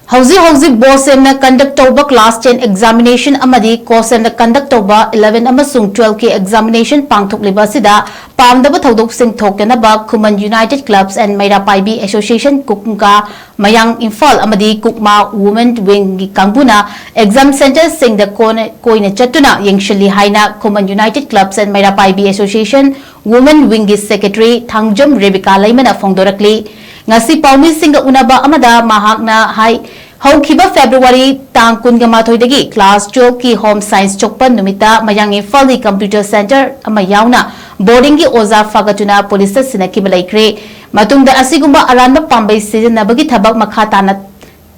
Hauzi Bosem na conduct toba class 10 examination amadi Kosem na conduct toba 11 amasung 12 ki examination pangthok liba sida pamdaba thodok sing thokna ba Khuman United Clubs and Maira Paibi Association Kukungka Mayang Imphal amadi Kukma Women Wing gi kangbuna exam center sing da koina chatuna yengshali haina Khuman United Clubs and Maira Paibi Association Women Wing gi secretary Thangjam Rebecca Laimana phongdorakli ngasi paumi singa unaba amada mahakna hai haukiba February tang kunga mathoidagi class 12 ki home science chokpan numita mayang Imphal computer center ama yauna boarding gi oza fagatuna police sinaki balaikre matungda asigumba aranba pambai sizinabagi thabak makha tana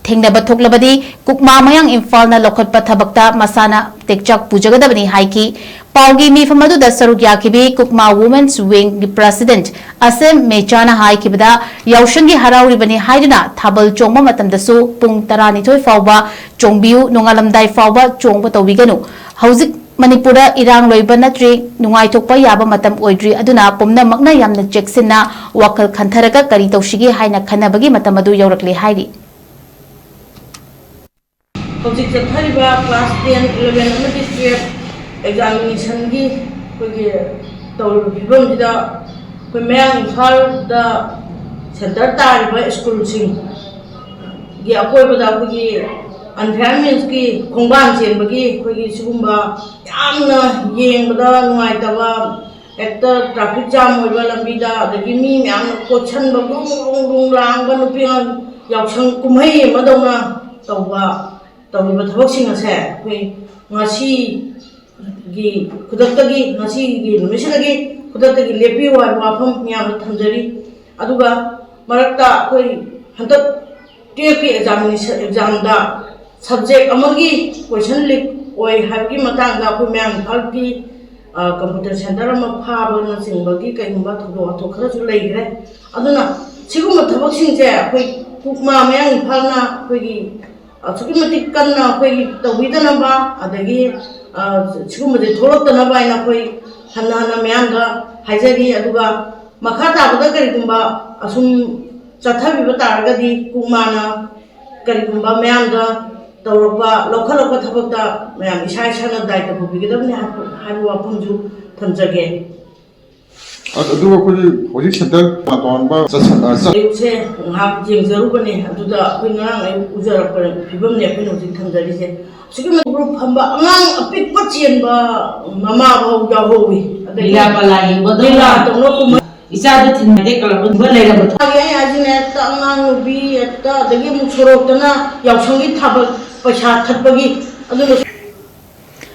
thengnaba thoklabadi Kukma mayang Imphal na lokhatpa thabakta masana tekchak pujagadabani haiki paugi mifamadu da saruk yakibi Kukma Women's Wing President Asem Mechana haikibada yaushangi harauribani haiduna thabal chongma matamdasu pung 12 fawba chongbiu nongalamdai fawba chongba tawbiganu hauzik Manipura irang loiba natri nungai thokpa yaba matam oidri aduna pomna makna yamna cheksina wakal khantharaga kari tawshigi haina khanabagi matamadu yaurakli hairi Hojik chathariba class 10 11 amadi 12 examination gi kogi tawru bibam dida ko mayang Imphal da center tariba school sing gi akoi bada kogi environment ki khongban chen bagi kogi sugumba yamna yengbada nungai taba ekta traffic jam hoiba lambi da dagi mi myam kochan ba rung lang ba nupi yausang kumhai madona tawba tawba thabak sing ase koi ngasi gi khudaktagi ngasi gi numisagi khudaktagi lepi wa wafam myam thamjari aduga marakta koi hantak TFP exam da subject amagi question leak oi habgi matang da koi myam Imphal computer center ma phaba na singbagi kaimba thodo athokra chu leigre aduna siguma thabak sing je koi Kukma mayang Imphal na koi gi Sukimatik kan na koi tawida na ba adagi siguma de tholok na ba ina koi hana mayang ga haijari aduga makha tabada kari kumba asum chathabi bataragadi Kukma na kari kumba mayang ga tawrokba lokha thabakta mayam isai sana daita bubigidabni haru wapumju thamjage aduga koi hojik center patonba se ngap jengzaru bane aduda koi ngang ai ujara par phibam ne koi hojik thamjari se sigima group hamba angang apik pachien ba mama bau ja howi ila pala yimbo ila tongno kum isa da tin de kala bu le ga ai ajine ta angang bi ta dagi mu sorok tana yaushangi thabal paisa thatpagi aduna